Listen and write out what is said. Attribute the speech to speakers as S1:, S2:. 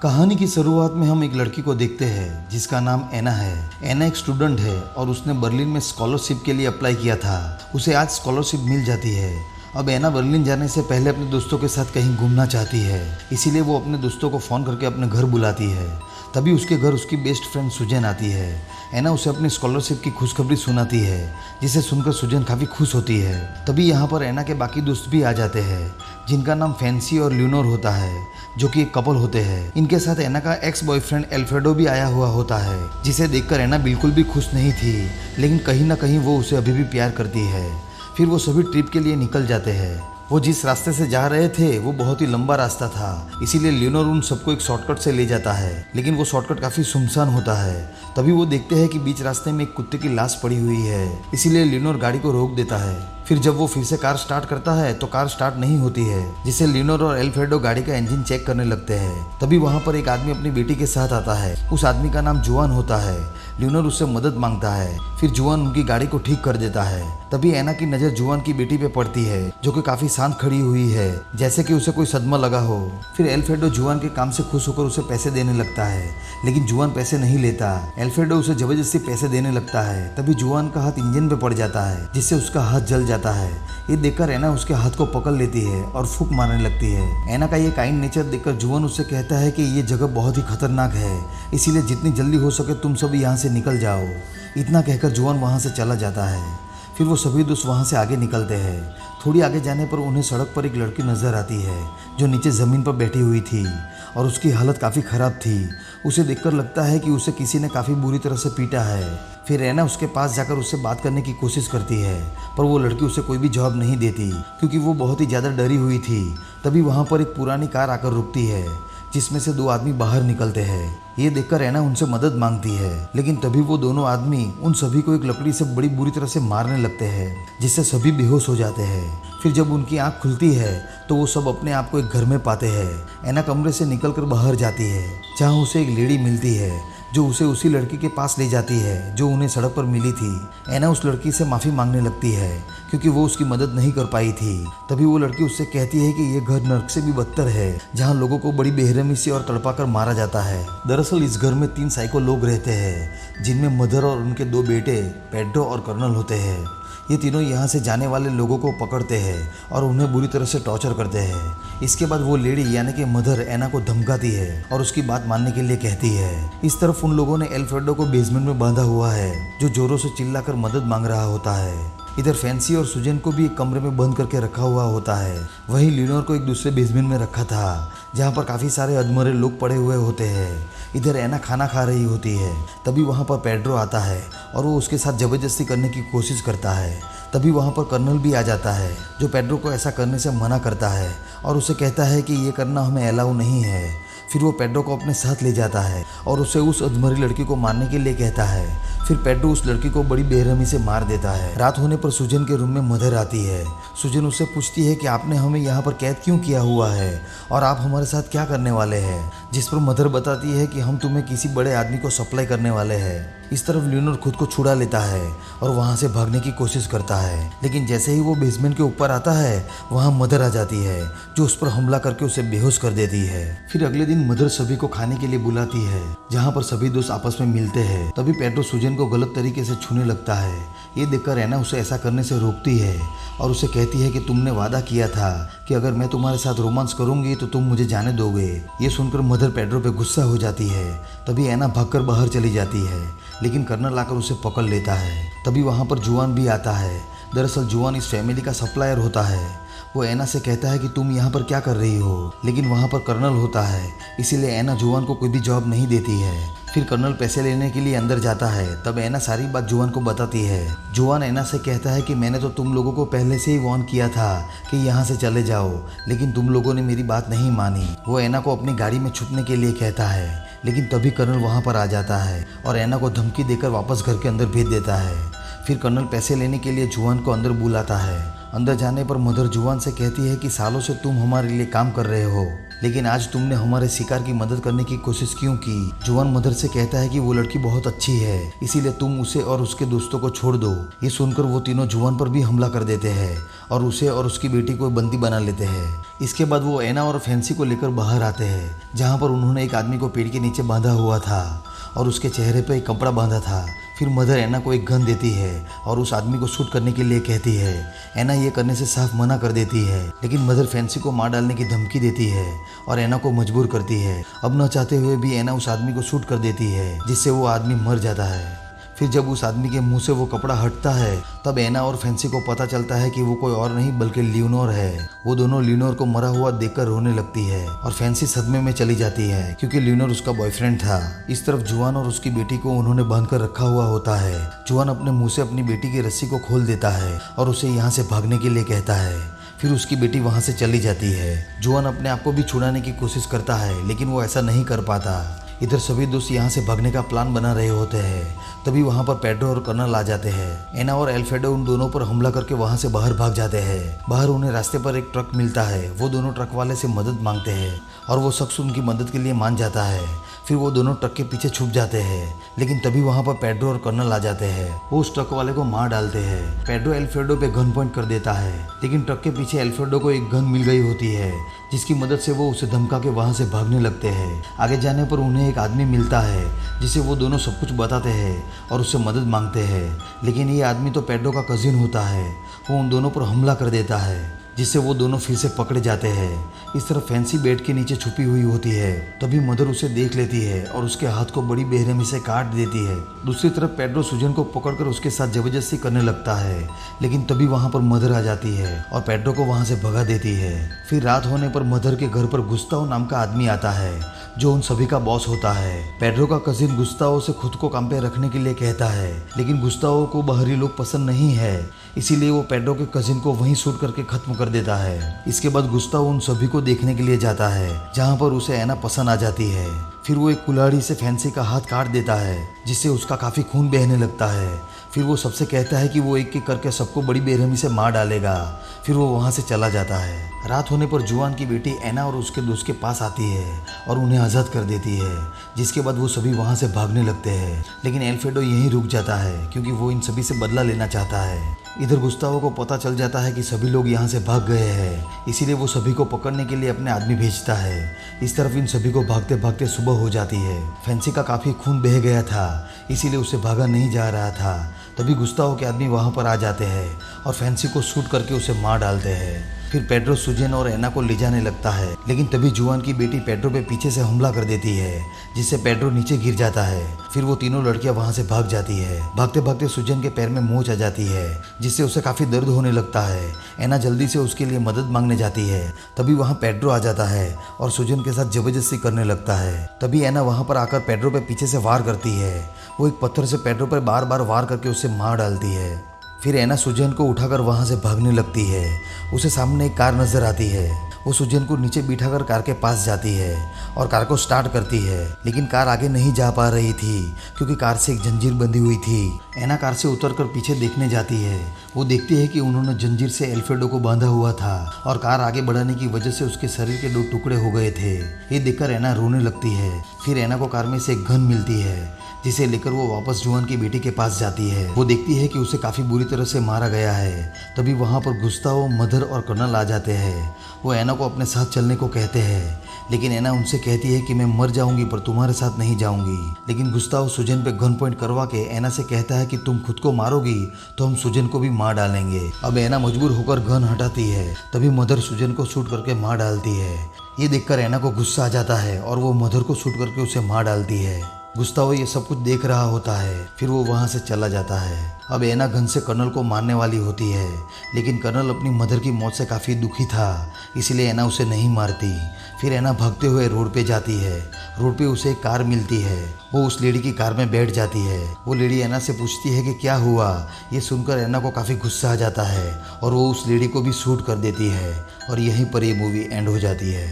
S1: कहानी की शुरुआत में हम एक लड़की को देखते हैं जिसका नाम एना है। एना एक स्टूडेंट है और उसने बर्लिन में स्कॉलरशिप के लिए अप्लाई किया था। उसे आज स्कॉलरशिप मिल जाती है। अब एना बर्लिन जाने से पहले अपने दोस्तों के साथ कहीं घूमना चाहती है, इसीलिए वो अपने दोस्तों को फ़ोन करके अपने घर बुलाती है। तभी उसके घर उसकी बेस्ट फ्रेंड सुजैन आती है। एना उसे अपनी स्कॉलरशिप की खुशखबरी सुनाती है, जिसे सुनकर सुजैन काफ़ी खुश होती है। तभी यहाँ पर एना के बाकी दोस्त भी आ जाते हैं, जिनका नाम फैंसी और ल्यूनोर होता है, जो कि एक कपल होते हैं। इनके साथ एना का एक्स बॉयफ्रेंड एल्फ्रेडो भी आया हुआ होता है, जिसे देखकर एना बिल्कुल भी खुश नहीं थी, लेकिन कहीं ना कहीं वो उसे अभी भी प्यार करती है। फिर वो सभी ट्रिप के लिए निकल जाते हैं। वो जिस रास्ते से जा रहे थे वो बहुत ही लंबा रास्ता था, इसीलिए लियोनोर उन सबको एक शॉर्टकट से ले जाता है, लेकिन वो शॉर्टकट काफ़ी सुनसान होता है। तभी वो देखते हैं कि बीच रास्ते में एक कुत्ते की लाश पड़ी हुई है, इसीलिए लियोनोर गाड़ी को रोक देता है। फिर जब वो फिर से कार स्टार्ट करता है तो कार स्टार्ट नहीं होती है, जिससे लियोनोर और एल्फ्रेडो गाड़ी का इंजन चेक करने लगते हैं। तभी वहाँ पर एक आदमी अपनी बेटी के साथ आता है। उस आदमी का नाम जुआन होता है। लियोनोर उससे मदद मांगता है। फिर जुआन उनकी गाड़ी को ठीक कर देता है। तभी एना की नज़र जुआन की बेटी पे पड़ती है, जो कि काफ़ी शांत खड़ी हुई है, जैसे कि उसे कोई सदमा लगा हो। फिर एल्फ्रेडो जुआन के काम से खुश होकर उसे पैसे देने लगता है, लेकिन जुआन पैसे नहीं लेता। एल्फ्रेडो उसे जबरदस्ती पैसे देने लगता है। तभी जुआन का हाथ इंजन पे पड़ जाता है, जिससे उसका हाथ जल जाता है। ये देखकर एना उसके हाथ को पकड़ लेती है और फूंक मारने लगती है। एना का ये काइंड नेचर देखकर जुआन उससे कहता है कि ये जगह बहुत ही खतरनाक है, इसीलिए जितनी जल्दी हो सके तुम सब यहाँ से निकल जाओ। इतना कहकर जुआन वहाँ से चला जाता है। फिर वो सभी दोस्त वहाँ से आगे निकलते हैं। थोड़ी आगे जाने पर उन्हें सड़क पर एक लड़की नज़र आती है, जो नीचे ज़मीन पर बैठी हुई थी और उसकी हालत काफ़ी ख़राब थी। उसे देखकर लगता है कि उसे किसी ने काफ़ी बुरी तरह से पीटा है। फिर एना उसके पास जाकर उससे बात करने की कोशिश करती है, पर वो लड़की उसे कोई भी जवाब नहीं देती, क्योंकि वो बहुत ही ज़्यादा डरी हुई थी। तभी वहाँ पर एक पुरानी कार आकर रुकती है, जिसमें से दो आदमी बाहर निकलते हैं। ये देखकर एना उनसे मदद मांगती है, लेकिन तभी वो दोनों आदमी उन सभी को एक लकड़ी से बड़ी बुरी तरह से मारने लगते हैं, जिससे सभी बेहोश हो जाते हैं। फिर जब उनकी आंख खुलती है तो वो सब अपने आप को एक घर में पाते हैं। एना कमरे से निकलकर बाहर जाती है, जहाँ उसे एक लेडी मिलती है, जो उसे उसी लड़की के पास ले जाती है जो उन्हें सड़क पर मिली थी। एना उस लड़की से माफ़ी मांगने लगती है, क्योंकि वो उसकी मदद नहीं कर पाई थी। तभी वो लड़की उससे कहती है कि ये घर नर्क से भी बदतर है, जहाँ लोगों को बड़ी बेरहमी से और तड़पाकर मारा जाता है। दरअसल इस घर में 3 साइको लोग रहते हैं, जिनमें मदर और उनके 2 बेटे पेड्रो और कर्नल होते हैं। ये तीनों यहाँ से जाने वाले लोगों को पकड़ते हैं और उन्हें बुरी तरह से टॉर्चर करते हैं। इसके बाद वो लेडी यानी कि मदर एना को धमकाती है और उसकी बात मानने के लिए कहती है। इस तरफ उन लोगों ने एल्फ्रेडो को बेसमेंट में बांधा हुआ है, जो जोरों से चिल्लाकर मदद मांग रहा होता है। इधर फैंसी और सुजैन को भी एक कमरे में बंद करके रखा हुआ होता है। वहीं लियोनोर को एक दूसरे बेसमेंट में रखा था, जहाँ पर काफ़ी सारे अधमरे लोग पड़े हुए होते हैं। इधर एना खाना खा रही होती है। तभी वहाँ पर पेड्रो आता है और वो उसके साथ ज़बरदस्ती करने की कोशिश करता है। तभी वहाँ पर कर्नल भी आ जाता है, जो पेड्रो को ऐसा करने से मना करता है और उसे कहता है कि ये करना हमें अलाउ नहीं है। फिर वो पेड्रो को अपने साथ ले जाता है और उसे उस अधमरी लड़की को मारने के लिए कहता है। फिर पेड्रो उस लड़की को बड़ी बेरहमी से मार देता है। रात होने पर सुजैन के रूम में मदर आती है। सुजैन उससे पूछती है कि आपने हमें यहाँ पर कैद क्यों किया हुआ है और आप हमारे साथ क्या करने वाले हैं, जिस पर मदर बताती है कि हम तुम्हें किसी बड़े आदमी को सप्लाई करने वाले हैं। इस तरफ लियोनोर खुद को छुड़ा लेता है और वहाँ से भागने की कोशिश करता है, लेकिन जैसे ही वो बेसमेंट के ऊपर आता है वहाँ मदर आ जाती है, जो उस पर हमला करके उसे बेहोश कर देती है। फिर अगले दिन मदर सभी को खाने के लिए बुलाती है, जहाँ पर सभी दोस्त आपस में मिलते हैं। तभी पेड्रो सुजैन को गलत तरीके से छूने लगता है। ये देखकर एना उसे ऐसा करने से रोकती है और उसे कहती है कि तुमने वादा किया था कि अगर मैं तुम्हारे साथ रोमांस करूंगी तो तुम मुझे जाने दोगे। ये सुनकर मदर पेड्रो पे गुस्सा हो जाती है। तभी एना भागकर बाहर चली जाती है, लेकिन कर्नल आकर उसे पकड़ लेता है। तभी वहाँ पर जुआन भी आता है। दरअसल जुआन इस फैमिली का सप्लायर होता है। वो एना से कहता है कि तुम यहाँ पर क्या कर रही हो, लेकिन वहाँ पर कर्नल होता है, इसीलिए एना जुआन को कोई भी जवाब नहीं देती है। फिर कर्नल पैसे लेने के लिए अंदर जाता है। तब एना सारी बात जुआन को बताती है। जुआन एना से कहता है कि मैंने तो तुम लोगों को पहले से ही वार्न किया था कि यहाँ से चले जाओ, लेकिन तुम लोगों ने मेरी बात नहीं मानी। वो एना को अपनी गाड़ी में छुपने के लिए कहता है, लेकिन तभी कर्नल वहाँ पर आ जाता है और एना को धमकी देकर वापस घर के अंदर भेज देता है। फिर कर्नल पैसे लेने के लिए जुआन को अंदर बुलाता है। अंदर जाने पर मदर जुआन से कहती है कि सालों से तुम हमारे लिए काम कर रहे हो, लेकिन आज तुमने हमारे शिकार की मदद करने की कोशिश क्यों की। जुआन मदर से कहता है कि वो लड़की बहुत अच्छी है, इसीलिए तुम उसे और उसके दोस्तों को छोड़ दो। ये सुनकर वो तीनों जुआन पर भी हमला कर देते हैं और उसे और उसकी बेटी को बंदी बना लेते हैं। इसके बाद वो एना और फैंसी को लेकर बाहर आते हैं, जहाँ पर उन्होंने एक आदमी को पेड़ के नीचे बांधा हुआ था और उसके चेहरे पर एक कपड़ा बांधा था। फिर मदर एना को एक गन देती है और उस आदमी को शूट करने के लिए कहती है। एना ये करने से साफ मना कर देती है, लेकिन मदर फैंसी को मार डालने की धमकी देती है और एना को मजबूर करती है। अब न चाहते हुए भी एना उस आदमी को शूट कर देती है, जिससे वो आदमी मर जाता है। फिर जब उस आदमी के मुंह से वो कपड़ा हटता है, तब एना और फैंसी को पता चलता है कि वो कोई और नहीं बल्कि लियोनोर है। वो दोनों लियोनोर को मरा हुआ देखकर रोने लगती है और फैंसी सदमे में चली जाती है, क्योंकि लियोनोर उसका बॉयफ्रेंड था। इस तरफ जुआन और उसकी बेटी को उन्होंने बांध कर रखा हुआ होता है। जुआन अपने मुंह से अपनी बेटी की रस्सी को खोल देता है और उसे यहाँ से भागने के लिए कहता है। फिर उसकी बेटी वहाँ से चली जाती है। जुआन अपने आप को भी छुड़ाने की कोशिश करता है, लेकिन वो ऐसा नहीं कर पाता। इधर सभी दोस्त यहाँ से भागने का प्लान बना रहे होते हैं। तभी वहाँ पर पेड्रो और कर्नल आ जाते हैं। एना और एल्फ्रेडो उन दोनों पर हमला करके वहाँ से बाहर भाग जाते हैं। बाहर उन्हें रास्ते पर एक ट्रक मिलता है। वो दोनों ट्रक वाले से मदद मांगते हैं और वो शख्स उनकी मदद के लिए मान जाता है। फिर वो दोनों ट्रक के पीछे छुप जाते हैं, लेकिन तभी वहाँ पर पेड्रो और कर्नल आ जाते हैं। वो उस ट्रक वाले को मार डालते हैं। पेड्रो एल्फ्रेडो पे गन पॉइंट कर देता है, लेकिन ट्रक के पीछे एल्फ्रेडो को एक गन मिल गई होती है, जिसकी मदद से वो उसे धमका के वहाँ से भागने लगते हैं। आगे जाने पर उन्हें एक आदमी मिलता है, जिसे वो दोनों सब कुछ बताते हैं और उससे मदद मांगते हैं। लेकिन ये आदमी तो पेड्रो का कजिन होता है। वो उन दोनों पर हमला कर देता है, जिससे वो दोनों फिर से पकड़े जाते हैं। इस तरफ फैंसी बेड के नीचे छुपी हुई होती है। तभी मदर उसे देख लेती है और उसके हाथ को बड़ी बेरहमी से काट देती है। दूसरी तरफ पेड्रो सुजन को पकड़कर उसके साथ जबरदस्ती करने लगता है, लेकिन तभी वहाँ पर मदर आ जाती है और पेड्रो को वहाँ से भगा देती है। फिर रात होने पर मदर के घर पर गुस्ताओ नाम का आदमी आता है, जो उन सभी का बॉस होता है। पेड्रो का कजिन गुस्ताओ से खुद को काम पे रखने के लिए कहता है, लेकिन गुस्ताओ को बाहरी लोग पसंद नहीं है, इसीलिए वो पेड्रो के कजिन को वहीं शूट करके खत्म कर देता है। इसके बाद गुस्ताओ उन सभी को देखने के लिए जाता है, जहाँ पर उसे एना पसंद आ जाती है। फिर वो एक कुल्हाड़ी से फैंसी का हाथ काट देता है, जिससे उसका काफी खून बहने लगता है। फिर वो सबसे कहता है कि वो एक एक करके सबको बड़ी बेरहमी से मार डालेगा। फिर वो वहाँ से चला जाता है। रात होने पर जुआन की बेटी एना और उसके दोस्त के पास आती है और उन्हें आज़ाद कर देती है, जिसके बाद वो सभी वहाँ से भागने लगते हैं। लेकिन एल्फ्रेडो यहीं रुक जाता है, क्योंकि वो इन सभी से बदला लेना चाहता है। इधर गुस्तावो को पता चल जाता है कि सभी लोग यहाँ से भाग गए हैं, इसीलिए वो सभी को पकड़ने के लिए अपने आदमी भेजता है। इस तरफ इन सभी को भागते भागते सुबह हो जाती है। फैंसी का काफ़ी खून बह गया था, इसीलिए उसे भागा नहीं जा रहा था। तभी गुस्तावो के आदमी वहाँ पर आ जाते हैं और फैंसी को शूट करके उसे मार डालते हैं। फिर पेड्रो सुजन और एना को ले जाने लगता है, लेकिन तभी जुआन की बेटी पेड्रो पे पीछे से हमला कर देती है, जिससे पेड्रो नीचे गिर जाता है। फिर वो तीनों लड़कियां वहां से भाग जाती है। भागते भागते सुजन के पैर में मोच आ जाती है, जिससे उसे काफी दर्द होने लगता है। एना जल्दी से उसके लिए मदद मांगने जाती है। तभी वहाँ पेड्रो आ जाता है और सुजन के साथ जबरदस्ती करने लगता है। तभी एना वहाँ पर आकर पेड्रो पे पीछे से वार करती है। वो एक पत्थर से पेड्रो पर बार बार वार करके उसे मार डालती है। फिर एना सुजन को उठाकर वहाँ से भागने लगती है। उसे सामने एक कार नजर आती है। वो सुजन को नीचे बिठाकर कार के पास जाती है और कार को स्टार्ट करती है, लेकिन कार आगे नहीं जा पा रही थी, क्योंकि कार से एक जंजीर बंधी हुई थी। एना कार से उतरकर पीछे देखने जाती है। वो देखती है कि उन्होंने जंजीर से एल्फ्रेडो को बांधा हुआ था और कार आगे बढ़ाने की वजह से उसके शरीर के 2 टुकड़े हो गए थे। ये देखकर एना रोने लगती है। फिर एना को कार में से एक गन मिलती है, जिसे लेकर वो वापस जुआन की बेटी के पास जाती है। वो देखती है कि उसे काफी बुरी तरह से मारा गया है। तभी वहाँ पर गुस्तावो, मदर और कर्नल आ जाते हैं। वो एना को अपने साथ चलने को कहते हैं, लेकिन एना उनसे कहती है कि मैं मर जाऊंगी पर तुम्हारे साथ नहीं जाऊंगी। लेकिन गुस्तावो सुजन पे गन पॉइंट करवा के एना से कहता है कि तुम खुद को मारोगी तो हम सुजन को भी मार डालेंगे। अब एना मजबूर होकर गन हटाती है। तभी मदर सुजन को शूट करके मार डालती है। ये देखकर एना को गुस्सा आ जाता है और वो मदर को शूट करके उसे मार डालती है। गुस्तावो ये सब कुछ देख रहा होता है। फिर वो वहाँ से चला जाता है। अब एना गन से कर्नल को मारने वाली होती है, लेकिन कर्नल अपनी मदर की मौत से काफ़ी दुखी था, इसलिए एना उसे नहीं मारती। फिर एना भागते हुए रोड पे जाती है। रोड पे उसे एक कार मिलती है। वो उस लेडी की कार में बैठ जाती है। वो लेडी एना से पूछती है कि क्या हुआ। ये सुनकर एना को काफ़ी गुस्सा आ जाता है और वो उस लेडी को भी शूट कर देती है। और यहीं पर ये मूवी एंड हो जाती है।